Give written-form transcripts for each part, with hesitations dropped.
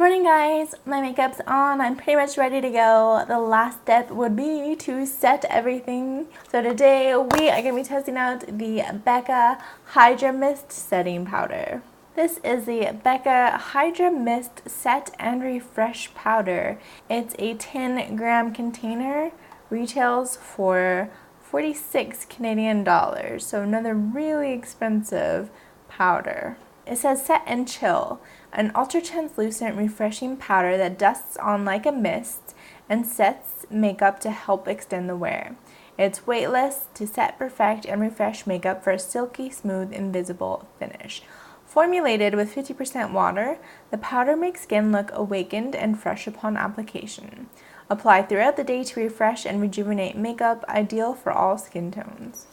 Morning guys, my makeup's on. I'm pretty much ready to go. The last step would be to set everything. So today we are going to be testing out the Becca Hydra-Mist setting powder. This is the Becca Hydra-Mist Set and Refresh powder. It's a 10-gram container, retails for 46 Canadian dollars, so another really expensive powder. It says set and chill, an ultra translucent refreshing powder that dusts on like a mist and sets makeup to help extend the wear. It's weightless to set, perfect, and refresh makeup for a silky, smooth, invisible finish. Formulated with 50% water, the powder makes skin look awakened and fresh upon application. Apply throughout the day to refresh and rejuvenate makeup, ideal for all skin tones.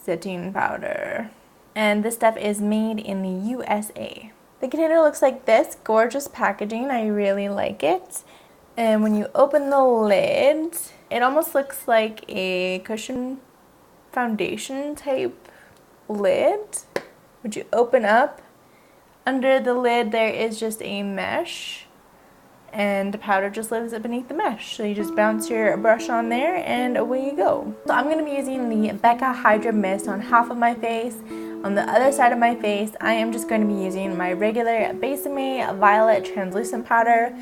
Setting powder. And this stuff is made in the USA. The container looks like this, gorgeous packaging, I really like it. And when you open the lid, it almost looks like a cushion foundation type lid. Would you open up? Under the lid there is just a mesh, and the powder just lives beneath the mesh. So you just bounce your brush on there and away you go. So I'm going to be using the Becca Hydra-Mist on half of my face. On the other side of my face, I am just going to be using my regular Becca Violet Translucent Powder.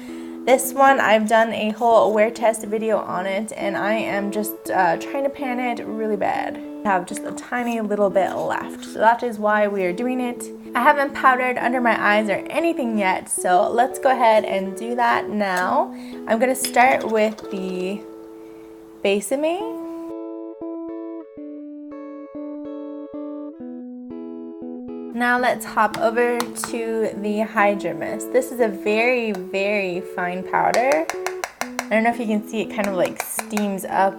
This one, I've done a whole wear test video on it, and I am just trying to pan it really bad. I have just a tiny little bit left, so that is why we are doing it. I haven't powdered under my eyes or anything yet, so let's go ahead and do that now. I'm going to start with the Becca. Now let's hop over to the Hydra-Mist. This is a very, very fine powder. I don't know if you can see, it kind of like steams up.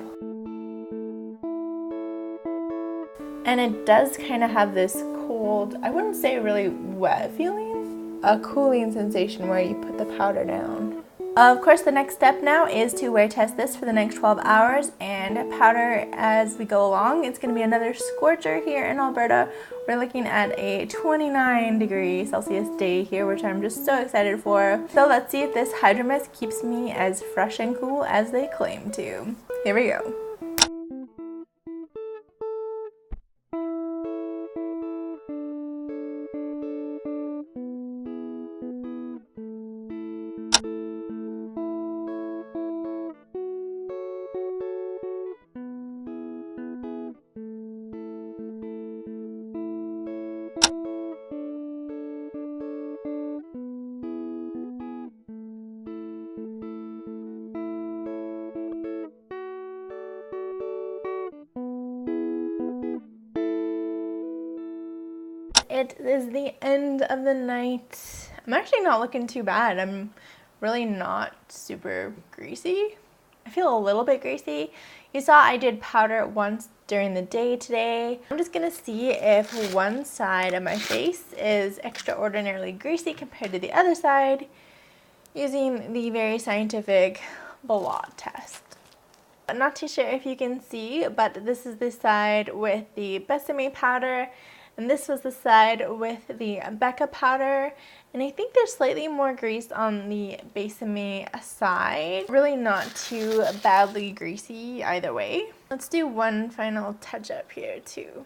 And it does kind of have this cold, I wouldn't say really wet feeling, a cooling sensation where you put the powder down. Of course, the next step now is to wear test this for the next 12 hours and powder as we go along. It's going to be another scorcher here in Alberta. We're looking at a 29-degree-Celsius day here, which I'm just so excited for. So let's see if this Hydra-Mist keeps me as fresh and cool as they claim to. Here we go. It is the end of the night. I'm actually not looking too bad. I'm really not super greasy. I feel a little bit greasy. You saw I did powder once during the day today. I'm just gonna see if one side of my face is extraordinarily greasy compared to the other side using the very scientific blot test. I'm not too sure if you can see, but this is the side with the Becca powder. And this was the side with the Becca powder, and I think there's slightly more grease on the Becca side. Really not too badly greasy either way. Let's do one final touch up here too.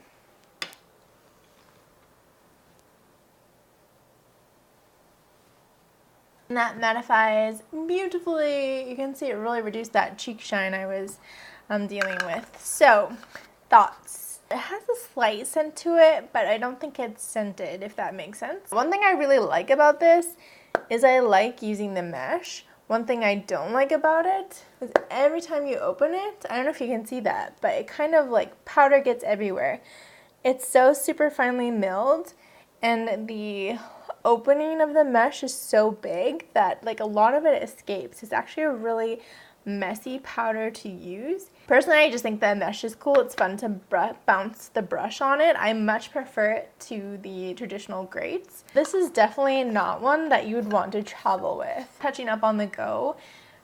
And that mattifies beautifully. You can see it really reduced that cheek shine I was dealing with. So, thoughts. It has a slight scent to it, but I don't think it's scented, if that makes sense. One thing I really like about this is I like using the mesh. One thing I don't like about it is every time you open it, I don't know if you can see that, but it kind of like powder gets everywhere. It's so super finely milled, and the opening of the mesh is so big that like a lot of it escapes. It's actually a really messy powder to use. Personally, I just think the mesh is cool. It's fun to bounce the brush on it. I much prefer it to the traditional grates. This is definitely not one that you would want to travel with. Touching up on the go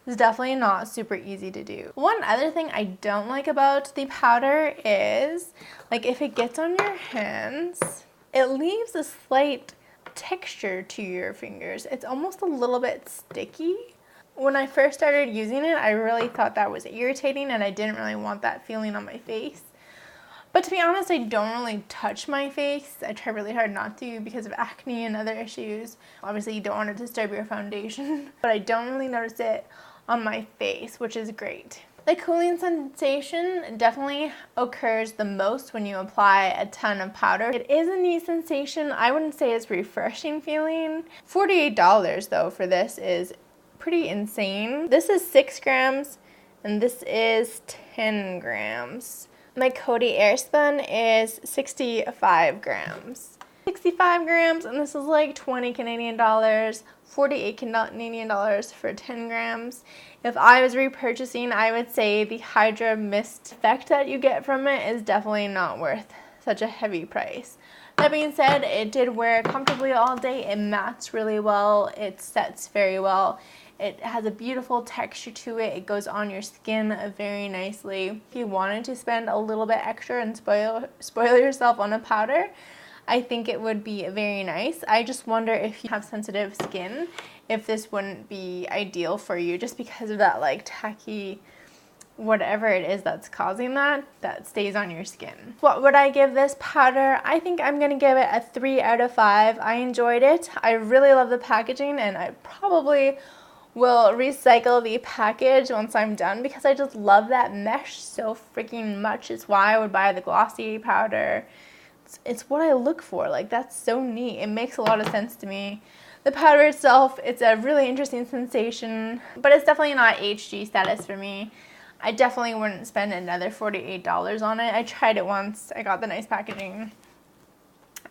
is definitely not super easy to do. One other thing I don't like about the powder is, like, if it gets on your hands, it leaves a slight texture to your fingers. It's almost a little bit sticky. When I first started using it, I really thought that was irritating and I didn't really want that feeling on my face. But to be honest, I don't really touch my face. I try really hard not to because of acne and other issues. Obviously, you don't want to disturb your foundation, but I don't really notice it on my face, which is great. The cooling sensation definitely occurs the most when you apply a ton of powder. It is a neat sensation. I wouldn't say it's refreshing feeling. $48 though for this is pretty insane. This is 6 grams and this is 10 grams. My Coty Airspun is 65 grams. 65 grams, and this is like 20 Canadian dollars, 48 Canadian dollars for 10 grams. If I was repurchasing, I would say the Hydra-Mist effect that you get from it is definitely not worth such a heavy price. That being said, it did wear comfortably all day. It mattes really well. It sets very well. It has a beautiful texture to it. It goes on your skin very nicely. If you wanted to spend a little bit extra and spoil yourself on a powder, I think it would be very nice. I just wonder if you have sensitive skin, if this wouldn't be ideal for you just because of that like tacky whatever it is that's causing that stays on your skin. What would I give this powder? I think I'm gonna give it a 3 out of 5. I enjoyed it. I really love the packaging and I probably will recycle the package once I'm done because I just love that mesh so freaking much. It's why I would buy the glossy powder. It's what I look for. Like, that's so neat. It makes a lot of sense to me. The powder itself, it's a really interesting sensation, but it's definitely not HG status for me. I definitely wouldn't spend another $48 on it. I tried it once. I got the nice packaging.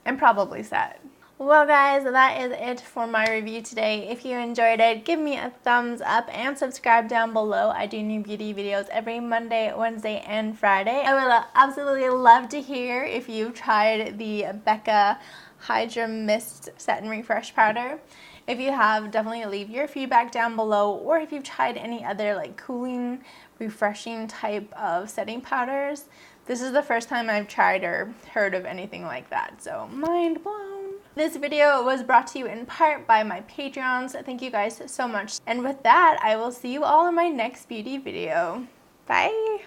I'm probably set. Well guys, that is it for my review today. If you enjoyed it, give me a thumbs up and subscribe down below. I do new beauty videos every Monday, Wednesday, and Friday. I would absolutely love to hear if you've tried the Becca Hydra-Mist Set and Refresh Powder. If you have, definitely leave your feedback down below, or if you've tried any other like cooling, refreshing type of setting powders. This is the first time I've tried or heard of anything like that, so mind blown. This video was brought to you in part by my Patreons. Thank you guys so much. And with that, I will see you all in my next beauty video. Bye!